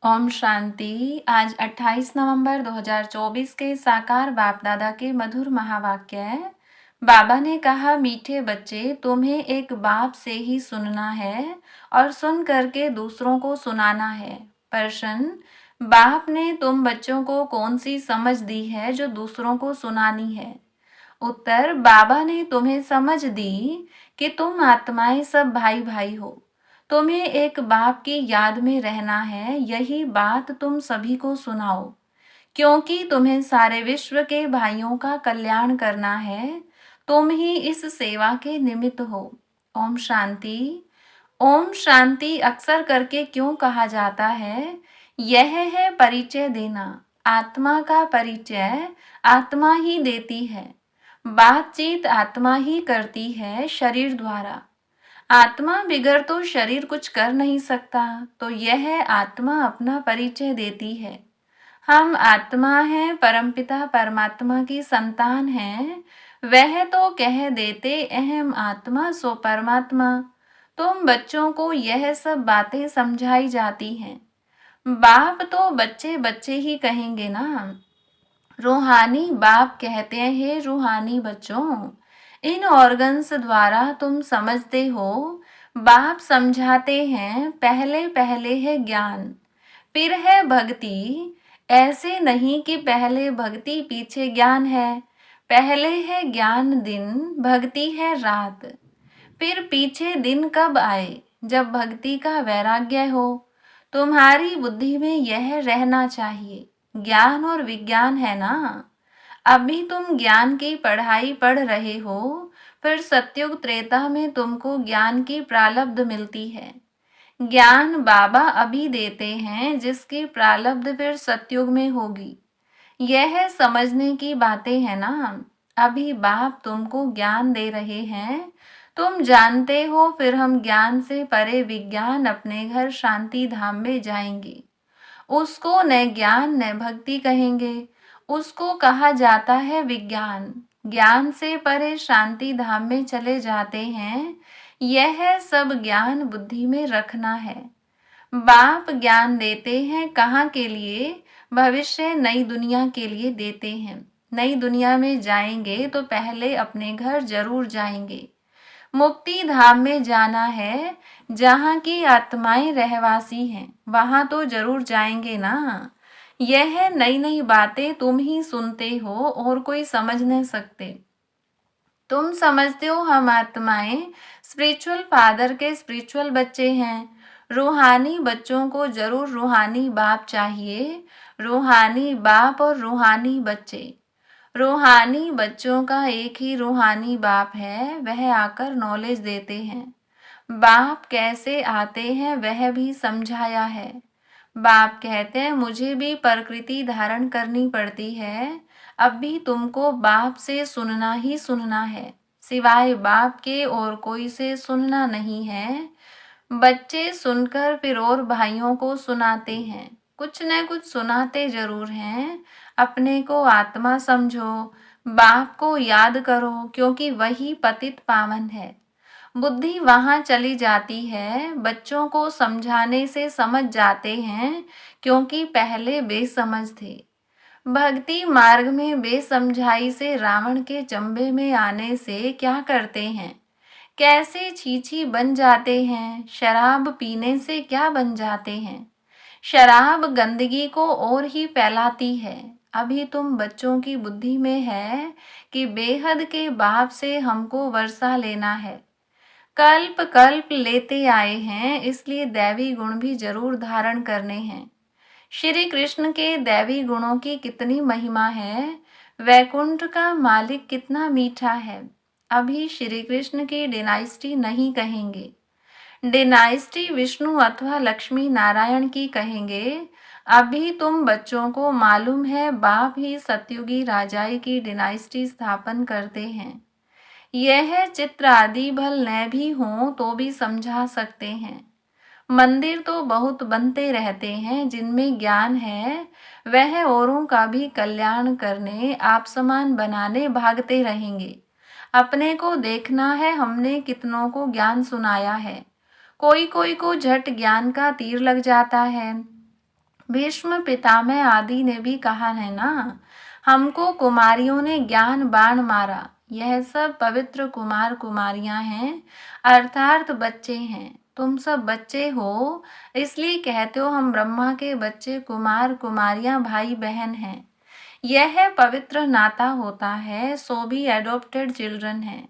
ओम शांति। आज 28 नवंबर 2024 के साकार बाप दादा के मधुर महावाक्य है। बाबा ने कहा, मीठे बच्चे, तुम्हें एक बाप से ही सुनना है और सुन करके दूसरों को सुनाना है। प्रश्न, बाप ने तुम बच्चों को कौन सी समझ दी है जो दूसरों को सुनानी है? उत्तर, बाबा ने तुम्हें समझ दी कि तुम आत्माएं सब भाई भाई हो। तुम्हें एक बाप की याद में रहना है। यही बात तुम सभी को सुनाओ, क्योंकि तुम्हें सारे विश्व के भाइयों का कल्याण करना है। तुम ही इस सेवा के निमित्त हो। ओम शांति। ओम शांति अक्सर करके क्यों कहा जाता है? यह है परिचय देना। आत्मा का परिचय आत्मा ही देती है। बातचीत आत्मा ही करती है शरीर द्वारा। आत्मा बिगर तो शरीर कुछ कर नहीं सकता, तो यह आत्मा अपना परिचय देती है। हम आत्मा हैं, परमपिता परमात्मा की संतान हैं। वह तो कह देते, अहम आत्मा सो परमात्मा। तुम बच्चों को यह सब बातें समझाई जाती हैं। बाप तो बच्चे बच्चे ही कहेंगे ना। रूहानी बाप कहते हैं, रूहानी बच्चों, इन ऑर्गन्स द्वारा तुम समझते हो। बाप समझाते हैं, पहले पहले है ज्ञान, फिर है भक्ति। ऐसे नहीं कि पहले भक्ति पीछे ज्ञान है। पहले है ज्ञान दिन, भक्ति है रात। फिर पीछे दिन कब आए? जब भक्ति का वैराग्य हो। तुम्हारी बुद्धि में यह रहना चाहिए, ज्ञान और विज्ञान है ना। अभी तुम ज्ञान की पढ़ाई पढ़ रहे हो, फिर सत्युग त्रेता में तुमको ज्ञान की प्रालब्ध मिलती है। ज्ञान बाबा अभी देते हैं, जिसकी प्रालब्ध फिर सत्युग में होगी। यह समझने की बातें हैं ना। अभी बाप तुमको ज्ञान दे रहे हैं, तुम जानते हो। फिर हम ज्ञान से परे विज्ञान अपने घर शांति धाम में जाएंगे। उसको न ज्ञान न भक्ति कहेंगे, उसको कहा जाता है विज्ञान। ज्ञान से परे शांति धाम में चले जाते हैं। यह सब ज्ञान बुद्धि में रखना है। बाप ज्ञान देते हैं कहाँ के लिए? भविष्य नई दुनिया के लिए देते हैं। नई दुनिया में जाएंगे तो पहले अपने घर जरूर जाएंगे। मुक्ति धाम में जाना है, जहाँ की आत्माएं रहवासी हैं, वहां तो जरूर जाएंगे ना। यह नई नई बातें तुम ही सुनते हो और कोई समझ नहीं सकते। तुम समझते हो हम आत्माएं स्पिरिचुअल फादर के स्पिरिचुअल बच्चे हैं। रूहानी बच्चों को जरूर रूहानी बाप चाहिए। रूहानी बाप और रूहानी बच्चे। रूहानी बच्चों का एक ही रूहानी बाप है, वह आकर नॉलेज देते हैं। बाप कैसे आते हैं वह भी समझाया है। बाप कहते हैं, मुझे भी प्रकृति धारण करनी पड़ती है। अब भी तुमको बाप से सुनना ही सुनना है, सिवाय बाप के और कोई से सुनना नहीं है। बच्चे सुनकर फिर और भाइयों को सुनाते हैं। कुछ न कुछ सुनाते जरूर हैं। अपने को आत्मा समझो, बाप को याद करो, क्योंकि वही पतित पावन है। बुद्धि वहां चली जाती है। बच्चों को समझाने से समझ जाते हैं, क्योंकि पहले बेसमझ थे। भक्ति मार्ग में बेसमझाई से रावण के चंबे में आने से क्या करते हैं? कैसे छीछी बन जाते हैं। शराब पीने से क्या बन जाते हैं? शराब गंदगी को और ही फैलाती है। अभी तुम बच्चों की बुद्धि में है कि बेहद के बाप से हमको वर्षा लेना है। कल्प कल्प लेते आए हैं, इसलिए दैवी गुण भी जरूर धारण करने हैं। श्री कृष्ण के दैवी गुणों की कितनी महिमा है। वैकुंठ का मालिक कितना मीठा है। अभी श्री कृष्ण की डिनाइस्टी नहीं कहेंगे, डिनाइस्टी विष्णु अथवा लक्ष्मी नारायण की कहेंगे। अभी तुम बच्चों को मालूम है, बाप ही सतयुगी राजाई की डिनाइस्टी स्थापन करते हैं। यह चित्र आदि भल न भी हों तो भी समझा सकते हैं। मंदिर तो बहुत बनते रहते हैं, जिनमें ज्ञान है वह औरों का भी कल्याण करने, आप समान बनाने भागते रहेंगे। अपने को देखना है, हमने कितनों को ज्ञान सुनाया है। कोई कोई को झट ज्ञान का तीर लग जाता है, भीष्म पितामह आदि ने भी कहा है ना, हमको कुमारियों ने ज्ञान बाण मारा। यह सब पवित्र कुमार कुमारियां हैं, अर्थात बच्चे हैं। तुम सब बच्चे हो, इसलिए कहते हो हम ब्रह्मा के बच्चे कुमार कुमारियां भाई बहन हैं। यह पवित्र नाता होता है, सो भी एडॉप्टेड चिल्ड्रन है।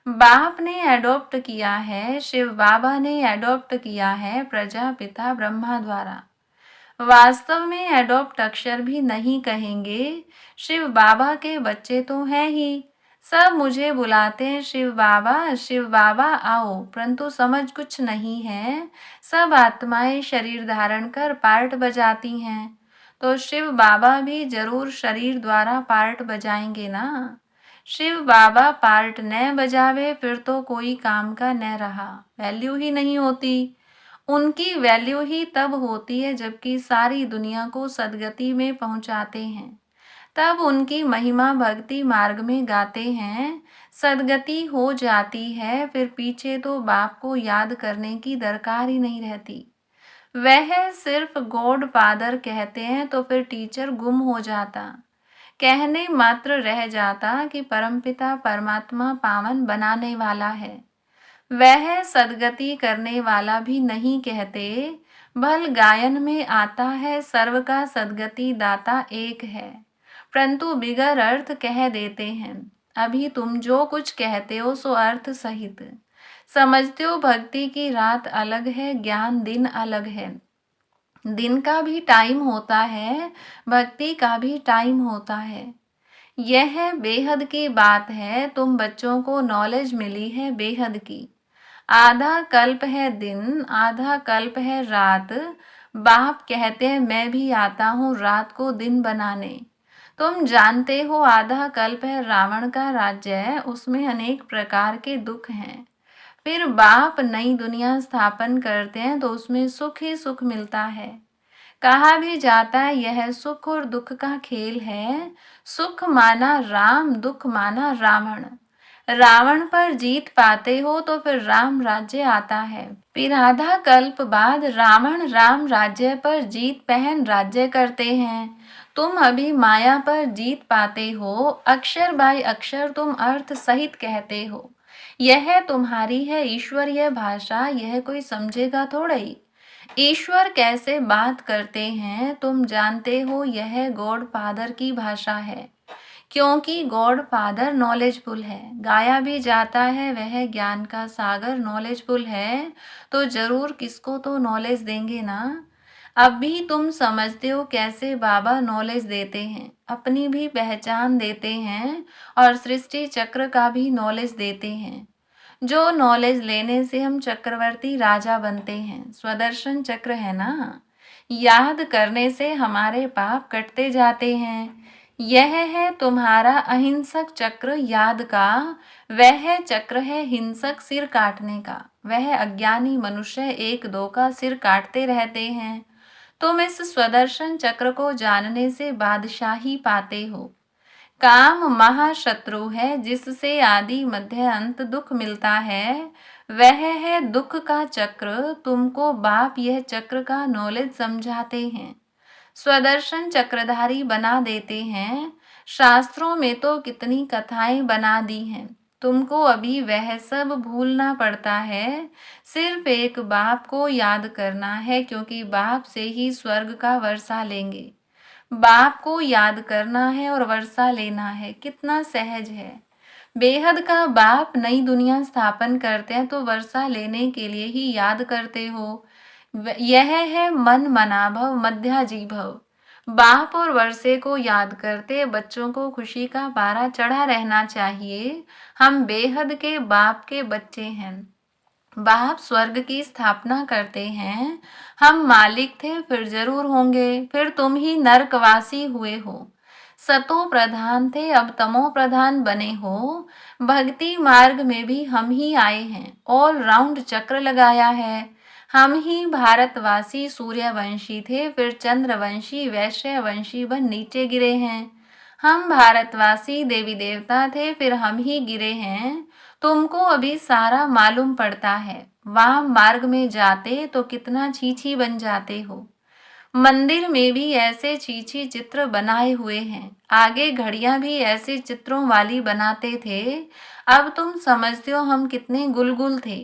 बाप ने एडॉप्ट किया है, शिव बाबा ने एडॉप्ट किया है प्रजापिता ब्रह्मा द्वारा। वास्तव में एडॉप्ट अक्षर भी नहीं कहेंगे, शिव बाबा के बच्चे तो हैं ही। सब मुझे बुलाते हैं शिव बाबा आओ, परंतु समझ कुछ नहीं है। सब आत्माएं शरीर धारण कर पार्ट बजाती हैं, तो शिव बाबा भी जरूर शरीर द्वारा पार्ट बजाएंगे ना। शिव बाबा पार्ट न बजावे फिर तो कोई काम का न रहा, वैल्यू ही नहीं होती। उनकी वैल्यू ही तब होती है जबकि सारी दुनिया को सदगति में पहुंचाते हैं, तब उनकी महिमा भक्ति मार्ग में गाते हैं। सदगति हो जाती है, फिर पीछे तो बाप को याद करने की दरकार ही नहीं रहती। वह सिर्फ गॉड फादर कहते हैं तो फिर टीचर गुम हो जाता, कहने मात्र रह जाता कि परमपिता परमात्मा पावन बनाने वाला है। वह सदगति करने वाला भी नहीं कहते। भल गायन में आता है सर्व का सदगति दाता एक है, परंतु बिगर अर्थ कह देते हैं। अभी तुम जो कुछ कहते हो सो अर्थ सहित समझते हो। भक्ति की रात अलग है, ज्ञान दिन अलग है। दिन का भी टाइम होता है, भक्ति का भी टाइम होता है। यह बेहद की बात है। तुम बच्चों को नॉलेज मिली है बेहद की। आधा कल्प है दिन, आधा कल्प है रात। बाप कहते हैं मैं भी आता हूँ रात को दिन बनाने। तुम जानते हो आधा कल्प है रावण का राज्य, उसमें अनेक प्रकार के दुख हैं। फिर बाप नई दुनिया स्थापन करते हैं तो उसमें सुख ही सुख मिलता है। कहा भी जाता है यह सुख और दुख का खेल है। सुख माना राम, दुख माना रावण। रावण पर जीत पाते हो तो फिर राम राज्य आता है। फिर आधा कल्प बाद रावण राम राज्य पर जीत पहन राज्य करते हैं। तुम अभी माया पर जीत पाते हो, अक्षर बाय अक्षर तुम अर्थ सहित कहते हो। यह तुम्हारी है ईश्वरीय भाषा, यह कोई समझेगा थोड़ा ही। ईश्वर कैसे बात करते हैं तुम जानते हो, यह गॉड फादर की भाषा है, क्योंकि गॉड फादर नॉलेजफुल है। गाया भी जाता है वह ज्ञान का सागर नॉलेजफुल है, तो जरूर किसको तो नॉलेज देंगे ना। अब भी तुम समझते हो कैसे बाबा नॉलेज देते हैं, अपनी भी पहचान देते हैं और सृष्टि चक्र का भी नॉलेज देते हैं। जो नॉलेज लेने से हम चक्रवर्ती राजा बनते हैं, स्वदर्शन चक्र है ना। याद करने से हमारे पाप कटते जाते हैं। यह है तुम्हारा अहिंसक चक्र याद का। वह चक्र है हिंसक सिर काटने का। वह अज्ञानी मनुष्य एक दो का सिर काटते रहते हैं। तुम इस स्वदर्शन चक्र को जानने से बादशाही पाते हो। काम महाशत्रु है, जिससे आदि मध्य अंत दुख मिलता है। वह है दुख का चक्र। तुमको बाप यह चक्र का नॉलेज समझाते हैं, स्वदर्शन चक्रधारी बना देते हैं। शास्त्रों में तो कितनी कथाएं बना दी हैं, तुमको अभी वह सब भूलना पड़ता है। सिर्फ एक बाप को याद करना है, क्योंकि बाप से ही स्वर्ग का वर्षा लेंगे। बाप को याद करना है और वर्षा लेना है, कितना सहज है। बेहद का बाप नई दुनिया स्थापन करते हैं तो वर्षा लेने के लिए ही याद करते हो। यह है मन मनाभव मध्याजीभव। बाप और वर्षे को याद करते बच्चों को खुशी का पारा चढ़ा रहना चाहिए। हम बेहद के बाप के बच्चे हैं। बाप स्वर्ग की स्थापना करते हैं। हम मालिक थे, फिर जरूर होंगे। फिर तुम ही नरकवासी हुए हो। सतो प्रधान थे, अब तमो प्रधान बने हो। भक्ति मार्ग में भी हम ही आए हैं, ऑल राउंड चक्र लगाया है। हम ही भारतवासी सूर्यवंशी थे, फिर चंद्रवंशी वैश्यवंशी बन नीचे गिरे हैं। हम भारतवासी देवी देवता थे, फिर हम ही गिरे हैं। तुमको अभी सारा मालूम पड़ता है। वाम मार्ग में जाते तो कितना छीछी बन जाते हो। मंदिर में भी ऐसे छीछी चित्र बनाए हुए हैं। आगे घड़ियां भी ऐसे चित्रों वाली बनाते थे। अब तुम समझते हो हम कितने गुलगुल थे।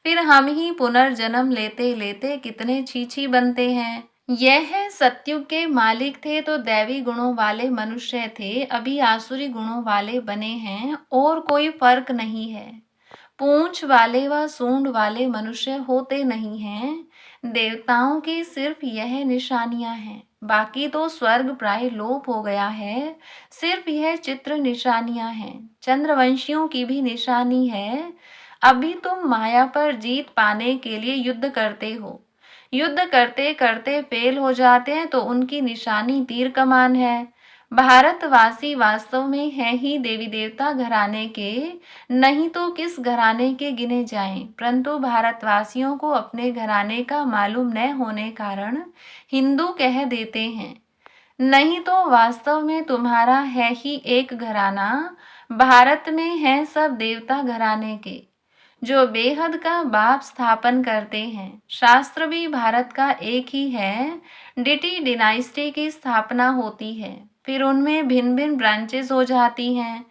फिर हम ही पुनर्जन्म लेते लेते कितने छीछी बनते हैं। यह सत्युग के मालिक थे तो दैवी गुणों वाले मनुष्य थे, अभी आसुरी गुणों वाले बने हैं, और कोई फर्क नहीं है। पूंछ वाले व सूंड वाले मनुष्य होते नहीं हैं। देवताओं की सिर्फ यह निशानियां हैं, बाकी तो स्वर्ग प्राय लोप हो गया है। सिर्फ यह चित्र निशानियां हैं। चंद्रवंशियों की भी निशानी है। अभी तुम माया पर जीत पाने के लिए युद्ध करते हो। युद्ध करते करते फेल हो जाते हैं तो उनकी निशानी तीर कमान है। भारतवासी वास्तव में है ही देवी देवता घराने के, नहीं तो किस घराने के गिने जाएं, परंतु भारतवासियों को अपने घराने का मालूम न होने कारण हिंदू कह देते हैं। नहीं तो वास्तव में तुम्हारा है ही एक घराना। भारत में है सब देवता घराने के, जो बेहद का बाप स्थापन करते हैं। शास्त्र भी भारत का एक ही है। डिटी डिनाइस्टी की स्थापना होती है, फिर उनमें भिन्न भिन्न ब्रांचेस हो जाती हैं।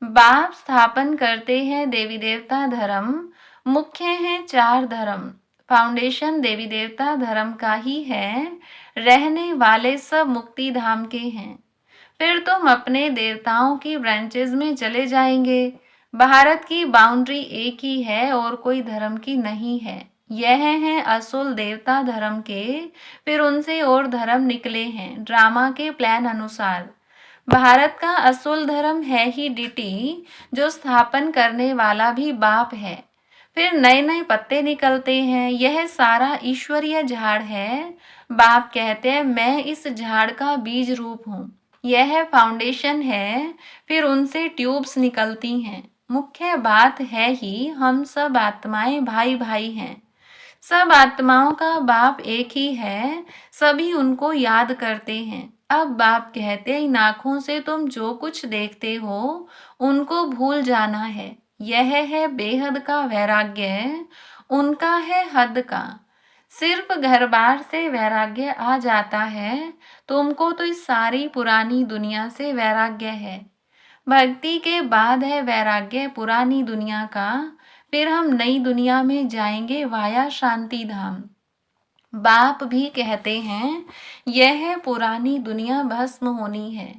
बाप स्थापन करते हैं देवी देवता धर्म। मुख्य हैं चार धर्म। फाउंडेशन देवी देवता धर्म का ही है। रहने वाले सब मुक्ति धाम के हैं। फिर तुम अपने देवताओं की ब्रांचेस में चले जाएंगे। भारत की बाउंड्री एक ही है और कोई धर्म की नहीं है। यह हैं असुल देवता धर्म के, फिर उनसे और धर्म निकले हैं ड्रामा के प्लान अनुसार। भारत का असुल धर्म है ही डिटी, जो स्थापन करने वाला भी बाप है। फिर नए नए पत्ते निकलते हैं। यह सारा ईश्वरीय झाड़ है। बाप कहते हैं मैं इस झाड़ का बीज रूप हूँ। यह फाउंडेशन है, फिर उनसे ट्यूब्स निकलती हैं। मुख्य बात है ही हम सब आत्माएं भाई भाई हैं। सब आत्माओं का बाप एक ही है। सभी उनको याद करते हैं। अब बाप कहते हैं इन आंखों से तुम जो कुछ देखते हो उनको भूल जाना है। यह है बेहद का वैराग्य, उनका है हद का। सिर्फ घर बार से वैराग्य आ जाता है। तुमको तो इस सारी पुरानी दुनिया से वैराग्य है। भक्ति के बाद है वैराग्य पुरानी दुनिया का। फिर हम नई दुनिया में जाएंगे वाया शांति धाम। बाप भी कहते हैं यह पुरानी दुनिया भस्म होनी है।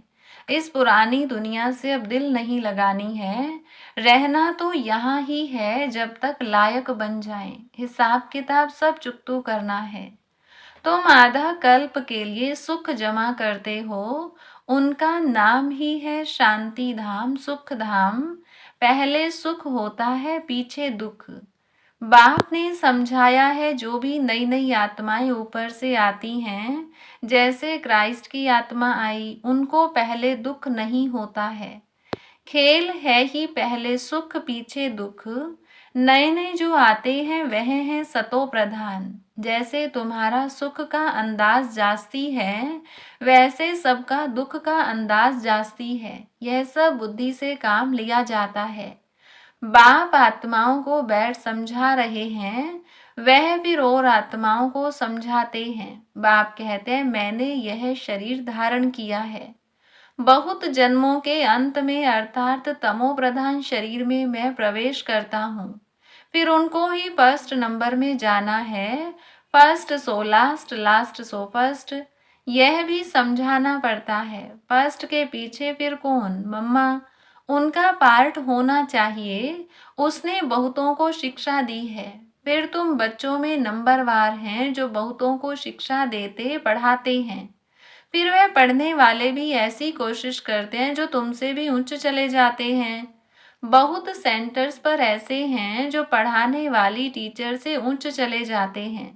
इस पुरानी दुनिया से अब दिल नहीं लगानी है। रहना तो यहाँ ही है जब तक लायक बन जाए। हिसाब किताब सब चुकतू करना है। तुम आधा कल्प के लिए सुख जमा करते हो। उनका नाम ही है शांति धाम, सुख धाम। पहले सुख होता है, पीछे दुख। बाप ने समझाया है जो भी नई नई आत्माएं ऊपर से आती हैं, जैसे क्राइस्ट की आत्मा आई, उनको पहले दुख नहीं होता है। खेल है ही पहले सुख पीछे दुख। नए नए जो आते हैं वह हैं सतो प्रधान। जैसे तुम्हारा सुख का अंदाज जास्ती है, वैसे सबका दुख का अंदाज जास्ती है। यह सब बुद्धि से काम लिया जाता है। बाप आत्माओं को बैठ समझा रहे हैं, वह फिर और आत्माओं को समझाते हैं। बाप कहते हैं मैंने यह शरीर धारण किया है। बहुत जन्मों के अंत में अर्थात तमो प्रधान शरीर में मैं प्रवेश करता हूँ। फिर उनको ही फर्स्ट नंबर में जाना है। First so last, last so first. यह भी समझाना पड़ता है। फर्स्ट के पीछे फिर कौन? मम्मा। उनका पार्ट होना चाहिए। उसने बहुतों को शिक्षा दी है। फिर तुम बच्चों में नंबरवार हैं जो बहुतों को शिक्षा देते पढ़ाते हैं। फिर वह पढ़ने वाले भी ऐसी कोशिश करते हैं जो तुमसे भी उच्च चले जाते हैं। बहुत सेंटर्स पर ऐसे हैं जो पढ़ाने वाली टीचर से उच्च चले जाते हैं।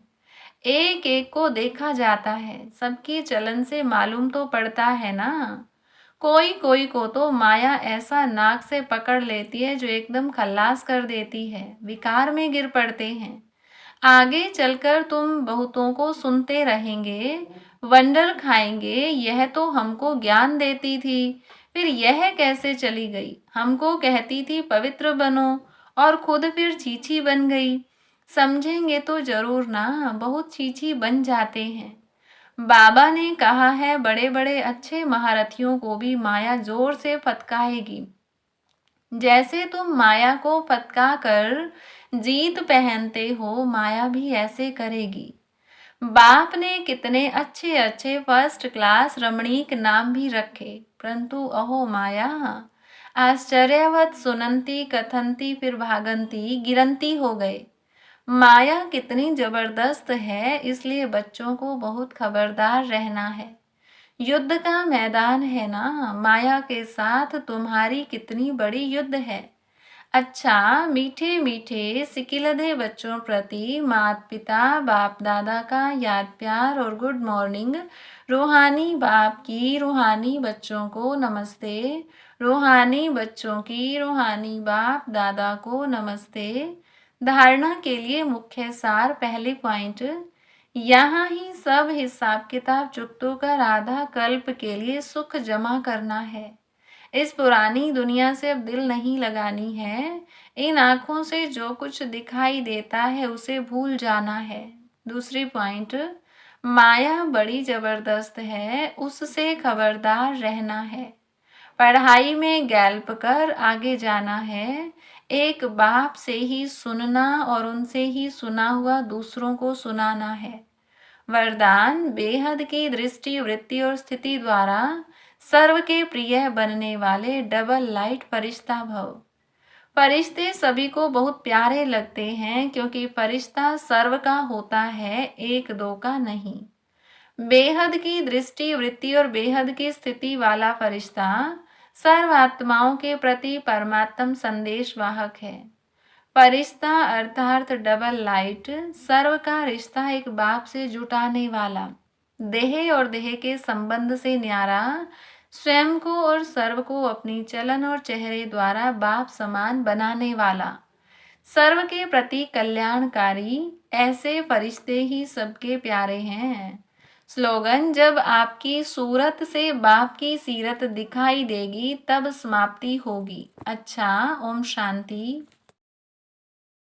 एक एक को देखा जाता है, सबकी चलन से मालूम तो पड़ता है ना। कोई कोई को तो माया ऐसा नाक से पकड़ लेती है जो एकदम खल्लास कर देती है, विकार में गिर पड़ते हैं। आगे चलकर तुम बहुतों को सुनते रहेंगे, वंडर खाएंगे यह तो हमको ज्ञान देती थी, फिर यह कैसे चली गई। हमको कहती थी पवित्र बनो और खुद फिर छीछी बन गई। समझेंगे तो जरूर ना, बहुत छीछी बन जाते हैं। बाबा ने कहा है बड़े बड़े अच्छे महारथियों को भी माया जोर से फटकाएगी। जैसे तुम माया को फटका कर जीत पहनते हो, माया भी ऐसे करेगी। बाप ने कितने अच्छे अच्छे फर्स्ट क्लास रमणीक नाम भी रखे, परंतु अहो माया आश्चर्यवत सुनंती कथंती फिर भागंती गिरंती हो गए। माया कितनी जबरदस्त है, इसलिए बच्चों को बहुत खबरदार रहना है। युद्ध का मैदान है ना, माया के साथ तुम्हारी कितनी बड़ी युद्ध है। अच्छा, मीठे मीठे सिकिलधे बच्चों प्रति माता पिता बाप दादा का याद प्यार और गुड मॉर्निंग। रूहानी बाप की रूहानी बच्चों को नमस्ते। रूहानी बच्चों की रूहानी बाप दादा को नमस्ते। धारणा के लिए मुख्य सार। पहले पॉइंट, यहाँ ही सब हिसाब किताब चुकतो कर आधा कल्प के लिए सुख जमा करना है। इस पुरानी दुनिया से अब दिल नहीं लगानी है। इन आंखों से जो कुछ दिखाई देता है उसे भूल जाना है। दूसरी पॉइंट, माया बड़ी जबरदस्त है, उससे खबरदार रहना है। पढ़ाई में गैल्प कर आगे जाना है। एक बाप से ही सुनना और उनसे ही सुना हुआ दूसरों को सुनाना है। वरदान, बेहद की दृष्टि वृत्ति और स्थिति द्वारा सर्व के प्रिय बनने वाले डबल लाइट फरिश्ता भव। फरिश्ते सभी को बहुत प्यारे लगते हैं क्योंकि फरिश्ता सर्व का होता है, एक दो का नहीं। बेहद की दृष्टि वृत्ति और बेहद की स्थिति वाला फरिश्ता सर्व आत्माओं के प्रति परमात्म संदेश वाहक है। फरिश्ता अर्थात डबल लाइट सर्व का रिश्ता एक बाप से जुटाने वाला, देह और देह के संबंध से न्यारा, स्वयं को और सर्व को अपनी चलन और चेहरे द्वारा बाप समान बनाने वाला, सर्व के प्रति कल्याणकारी, ऐसे फरिश्ते ही सबके प्यारे हैं। स्लोगन, जब आपकी सूरत से बाप की सीरत दिखाई देगी तब समाप्ति होगी। अच्छा, ओम शांति।